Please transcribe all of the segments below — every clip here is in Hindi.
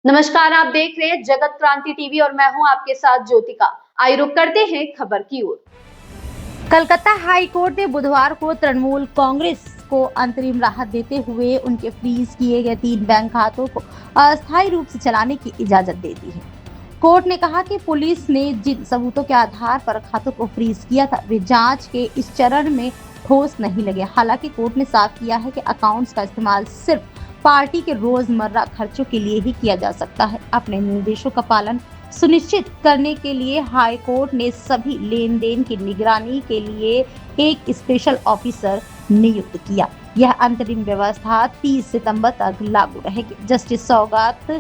नमस्कार, आप देख रहे हैं जगत क्रांति टीवी और मैं हूं आपके साथ ज्योतिका। आइए रुक करते हैं खबर की ओर। कलकत्ता हाई कोर्ट ने बुधवार को तृणमूल कांग्रेस को अंतरिम राहत देते हुए उनके फ्रीज किए गए 3 बैंक खातों को अस्थायी रूप से चलाने की इजाजत दे दी है। कोर्ट ने कहा कि पुलिस ने जिन सबूतों के आधार पर खातों को फ्रीज किया था वे जांच के इस चरण में ठोस नहीं लगे। हालांकि कोर्ट ने साफ किया है कि अकाउंट्स का इस्तेमाल सिर्फ पार्टी के रोजमर्रा खर्चों के लिए ही किया जा सकता है। अपने निर्देशों का पालन सुनिश्चित करने के लिए हाई कोर्ट ने सभी लेन देन की निगरानी के लिए एक स्पेशल ऑफिसर नियुक्त किया। यह अंतरिम व्यवस्था 30 सितंबर तक लागू रहेगी। जस्टिस सौगात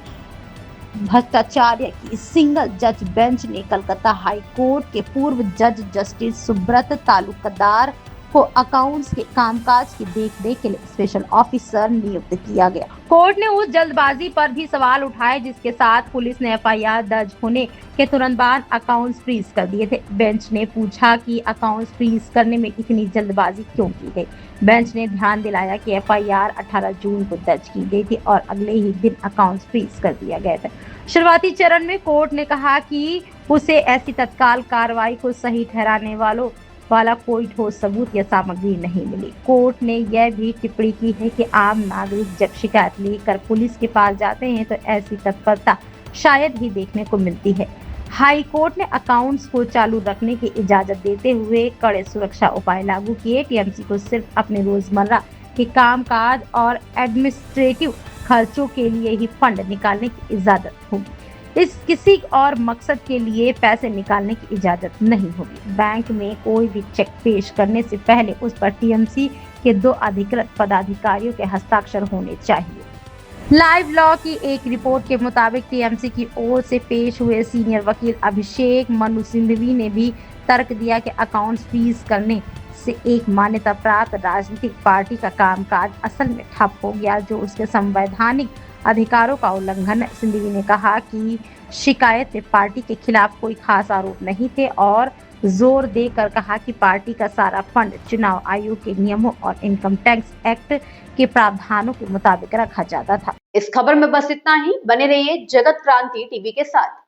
भट्टाचार्य की सिंगल जज बेंच ने कलकत्ता हाई कोर्ट के पूर्व जज जस्टिस सुब्रत तालुकदार को अकाउंट्स के कामकाज की देखरेख के लिए स्पेशल ऑफिसर नियुक्त किया गया। कोर्ट ने उस जल्दबाजी पर भी सवाल उठाए जिसके साथ पुलिस ने एफआईआर दर्ज होने के तुरंत बाद अकाउंट्स फ्रीज कर दिए थे। बेंच ने पूछा कि अकाउंट्स फ्रीज करने में इतनी जल्दबाजी क्यों की गई। बेंच ने ध्यान दिलाया कि एफआईआर 18 जून को दर्ज की गई थी और अगले ही दिन अकाउंट्स फ्रीज कर दिया गया था। शुरुआती चरण में कोर्ट ने कहा कि उसे ऐसी तत्काल कार्रवाई को सही ठहराने वाला कोई ठोस सबूत या सामग्री नहीं मिली। कोर्ट ने यह भी टिप्पणी की है कि आम नागरिक जब शिकायत लेकर पुलिस के पास जाते हैं तो ऐसी तत्परता शायद ही देखने को मिलती है। हाई कोर्ट ने अकाउंट्स को चालू रखने की इजाजत देते हुए कड़े सुरक्षा उपाय लागू किए। टीएमसी को सिर्फ अपने रोजमर्रा के कामकाज और एडमिनिस्ट्रेटिव खर्चों के लिए ही फंड निकालने की इजाजत होगी। इस किसी और मकसद के लिए पैसे निकालने की इजाजत नहीं होगी। बैंक में कोई भी चेक पेश करने से पहले उस पर टीएमसी के 2 अधिकृत पदाधिकारियों के हस्ताक्षर होने चाहिए। लाइव लॉ की एक रिपोर्ट के मुताबिक टीएमसी की ओर से पेश हुए सीनियर वकील अभिषेक मनु सिंघवी ने भी तर्क दिया कि अकाउंट्स फ्रीज करने से एक मान्यता प्राप्त राजनीतिक पार्टी का कामकाज असल में ठप हो गया, जो उसके संवैधानिक अधिकारों का उल्लंघन है। सिंघवी ने कहा कि शिकायत में पार्टी के खिलाफ कोई खास आरोप नहीं थे और जोर देकर कहा कि पार्टी का सारा फंड चुनाव आयोग के नियमों और इनकम टैक्स एक्ट के प्रावधानों के मुताबिक रखा जाता था। इस खबर में बस इतना ही। बने रहिए जगत क्रांति टीवी के साथ।